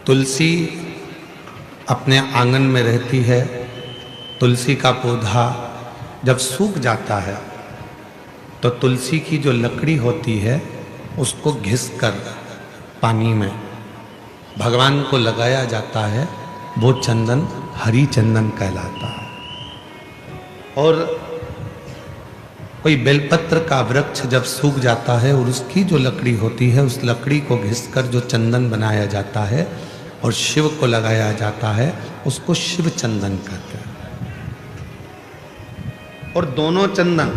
तुलसी अपने आंगन में रहती है। तुलसी का पौधा जब सूख जाता है तो तुलसी की जो लकड़ी होती है उसको घिसकर पानी में भगवान को लगाया जाता है। वो चंदन हरी चंदन कहलाता है। और कोई बेलपत्र का वृक्ष जब सूख जाता है और उसकी जो लकड़ी होती है उस लकड़ी को घिसकर जो चंदन बनाया जाता है और शिव को लगाया जाता है उसको शिव चंदन कहते हैं। और दोनों चंदन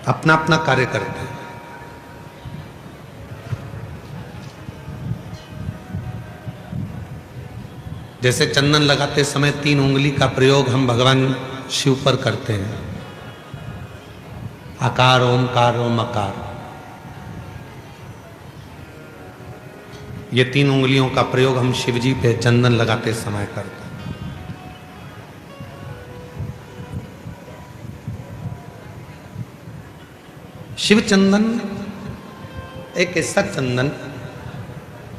अपना अपना कार्य करते हैं। जैसे चंदन लगाते समय 3 उंगली का प्रयोग हम भगवान शिव पर करते हैं। आकार, ओमकार, ओमकार, ये 3 उंगलियों का प्रयोग हम शिव जी पे चंदन लगाते समय करते हैं। शिव चंदन एक ऐसा चंदन,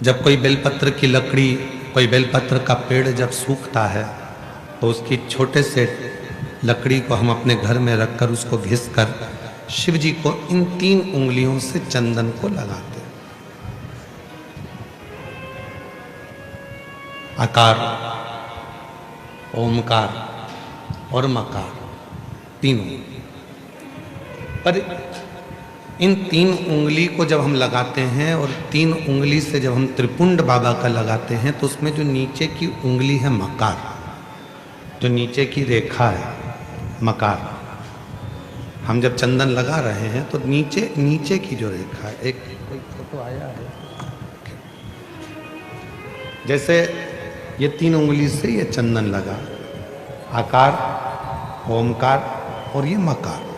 जब कोई बेलपत्र की लकड़ी, कोई बेलपत्र का पेड़ जब सूखता है तो उसकी छोटे से लकड़ी को हम अपने घर में रखकर उसको घिसकर शिव जी को इन 3 उंगलियों से चंदन को लगाते हैं। आकार, ओमकार और मकार, तीनों। पर इन 3 उंगली को जब हम लगाते हैं और 3 उंगली से जब हम त्रिपुंड बाबा का लगाते हैं तो उसमें जो नीचे की उंगली है मकार, जो नीचे की रेखा है मकार, हम जब चंदन लगा रहे हैं तो नीचे की जो रेखा है, एक कोई फोटो आया है, जैसे ये 3 उंगली से ये चंदन लगा, आकार, ओमकार और ये मकार।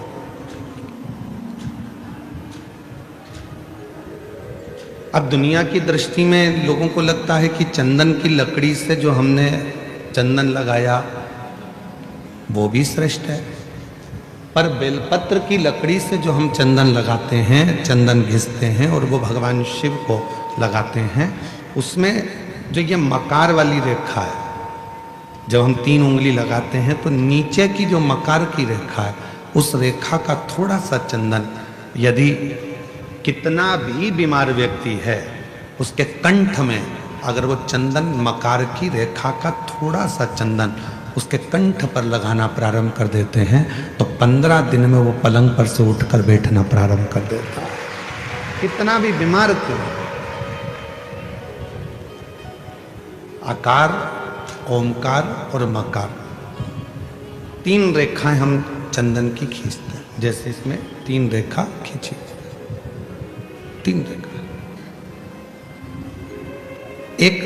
अब दुनिया की दृष्टि में लोगों को लगता है कि चंदन की लकड़ी से जो हमने चंदन लगाया वो भी श्रेष्ठ है, पर बेलपत्र की लकड़ी से जो हम चंदन लगाते हैं, चंदन घिसते हैं और वो भगवान शिव को लगाते हैं, उसमें जो ये मकार वाली रेखा है, जब हम 3 उंगली लगाते हैं तो नीचे की जो मकार की रेखा है उस रेखा का थोड़ा सा चंदन, यदि कितना भी बीमार व्यक्ति है उसके कंठ में अगर वो चंदन, मकार की रेखा का थोड़ा सा चंदन उसके कंठ पर लगाना प्रारंभ कर देते हैं तो 15 दिन में वो पलंग पर से उठकर बैठना प्रारंभ कर देता है, कितना भी बीमार क्यों। आकार, ओमकार और मकार, 3 रेखाएं हम चंदन की खींचते हैं। जैसे इसमें 3 रेखा खींची, 3 रेखा। एक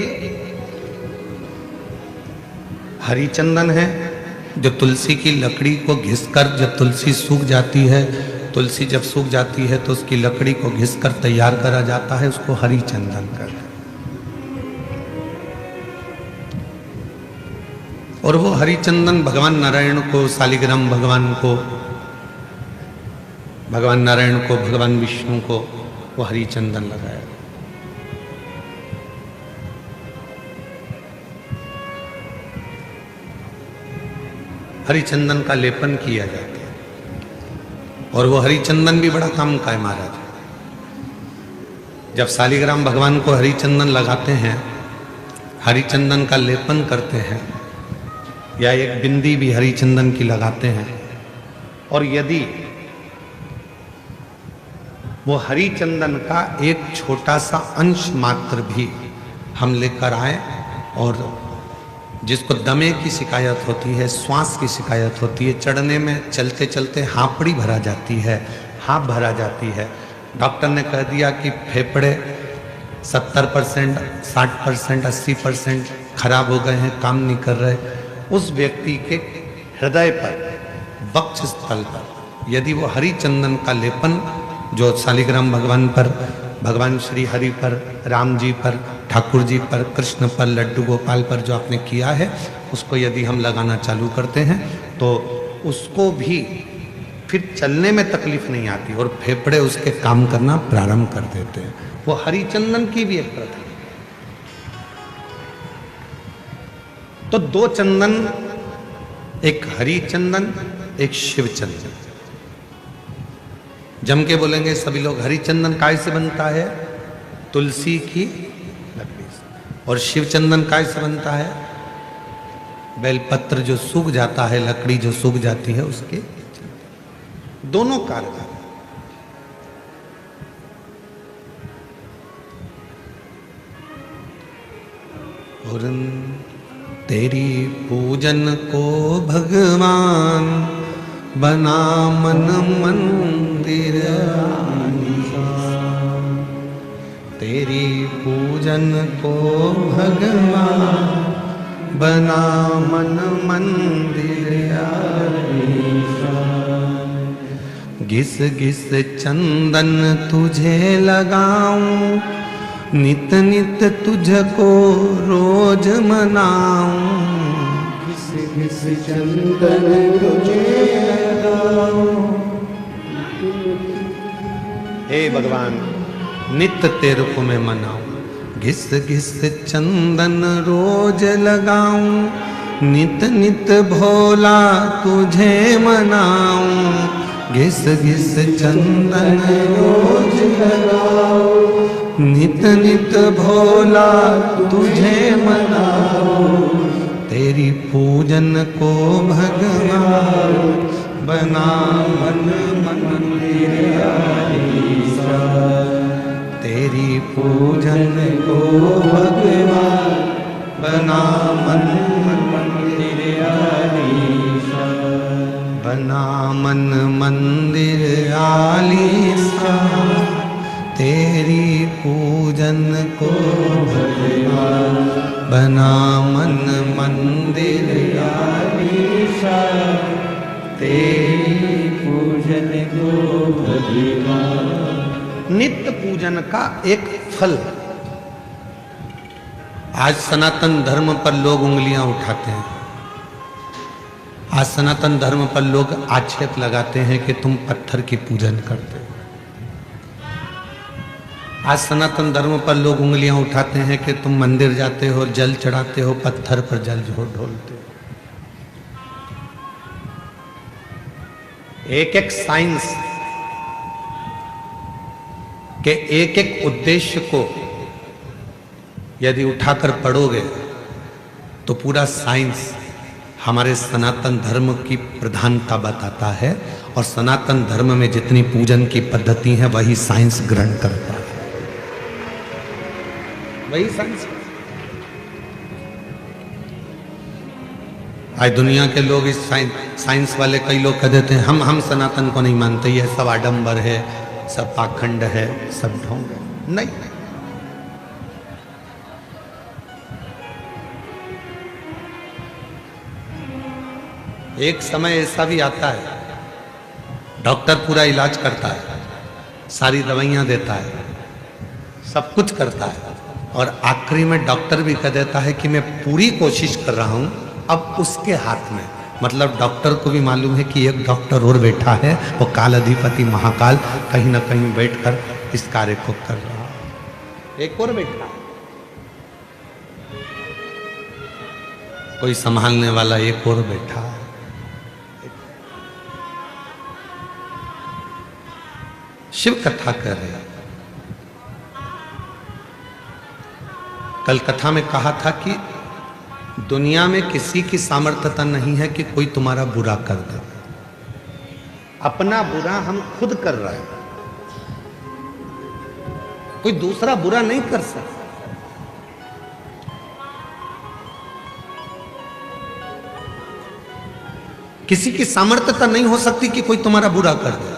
हरी चंदन है जो तुलसी की लकड़ी को घिसकर, जब तुलसी सूख जाती है, तुलसी जब सूख जाती है तो उसकी लकड़ी को घिसकर तैयार करा जाता है, उसको हरी चंदन कहते हैं। और वो हरी चंदन भगवान नारायण को, शालिग्राम भगवान को, भगवान नारायण को, भगवान विष्णु को वो हरी चंदन लगाया। हरी चंदन का लेपन किया जाता है और वो हरी चंदन भी बड़ा काम का है महाराज। जब शालिग्राम भगवान को हरी चंदन लगाते हैं, हरी चंदन का लेपन करते हैं या एक बिंदी भी हरी चंदन की लगाते हैं, और यदि वो हरी चंदन का एक छोटा सा अंश मात्र भी हम लेकर आए, और जिसको दमे की शिकायत होती है, श्वास की शिकायत होती है, चढ़ने में चलते चलते हांपड़ी भरा जाती है, हाँप भरा जाती है, डॉक्टर ने कह दिया कि फेफड़े 70%, 60%, 80% खराब हो गए हैं, काम नहीं कर रहे, उस व्यक्ति के हृदय पर, वक्ष स्थल पर यदि वो हरी चंदन का लेपन जो शालिग्राम भगवान पर, भगवान श्री हरि पर, राम जी पर, ठाकुर जी पर, कृष्ण पर, लड्डू गोपाल पर जो आपने किया है, उसको यदि हम लगाना चालू करते हैं तो उसको भी फिर चलने में तकलीफ नहीं आती और फेफड़े उसके काम करना प्रारंभ कर देते हैं। वो हरिचंदन की भी एक प्रथा। तो दो चंदन, एक हरिचंदन एक शिवचंदन। जम के बोलेंगे सभी लोग, हरिचंदन काय से बनता है? तुलसी की लकड़ी से। और शिवचंदन काय से बनता है? बेलपत्र जो सूख जाता है, लकड़ी जो सूख जाती है उसके। दोनों कारगर। और तेरी पूजन को भगवान बना मन मंदिर आलीशान। तेरी पूजन को भगवान बना मन मंदिर आलीशान। घिस घिस चंदन तुझे लगाऊं, नित नित तुझको रोज मनाऊं। घिस घिस चंदन तुझे लगाऊं। हे भगवान, नित तेरे को मैं मनाऊं। घिस घिस चंदन रोज लगाऊं, नित नित भोला तुझे मनाऊं। घिस घिस चंदन रोज लगाऊं, नित नित भोला तुझे मनाऊं। तेरी पूजन को भगवान बना मन मंदिर आलीशान। तेरी पूजन को भगवान बना मन मंदिर आलीशान। बना मन मंदिर आलीशान। तेरी पूजन को भगवान बना मन मंदिर आलीशान। तेरी पूजन को भगवान। नित्य पूजन का एक फल। आज सनातन धर्म पर लोग उंगलियां उठाते हैं। आज सनातन धर्म पर लोग आक्षेप लगाते हैं कि तुम पत्थर की पूजन करते हो। आज सनातन धर्म पर लोग उंगलियां उठाते हैं कि तुम मंदिर जाते हो, जल चढ़ाते हो, पत्थर पर जल ढोलते हो। एक एक साइंस के एक एक उद्देश्य को यदि उठाकर पढ़ोगे तो पूरा साइंस हमारे सनातन धर्म की प्रधानता बताता है। और सनातन धर्म में जितनी पूजन की पद्धति है वही साइंस ग्रहण करता है। वही साइंस। आज दुनिया के लोग इस साइंस वाले कई लोग कह देते हैं हम सनातन को नहीं मानते, ये सब आडंबर है, सब पाखंड है, सब ढोंग है। नहीं, एक समय ऐसा भी आता है डॉक्टर पूरा इलाज करता है, सारी दवाइयां देता है, सब कुछ करता है, और आखिरी में डॉक्टर भी कह देता है कि मैं पूरी कोशिश कर रहा हूं, अब उसके हाथ में। मतलब डॉक्टर को भी मालूम है कि एक डॉक्टर और बैठा है, वो काल अधिपति महाकाल कहीं ना कहीं बैठकर इस कार्य को कर रहा है। एक और बैठा है, कोई संभालने वाला एक और बैठा है। शिव कथा कर रहे हैं। कल कथा में कहा था कि दुनिया में किसी की सामर्थ्यता नहीं है कि कोई तुम्हारा बुरा कर दे। अपना बुरा हम खुद कर रहे हैं, कोई दूसरा बुरा नहीं कर सकता। किसी की सामर्थ्यता नहीं हो सकती कि कोई तुम्हारा बुरा कर दे।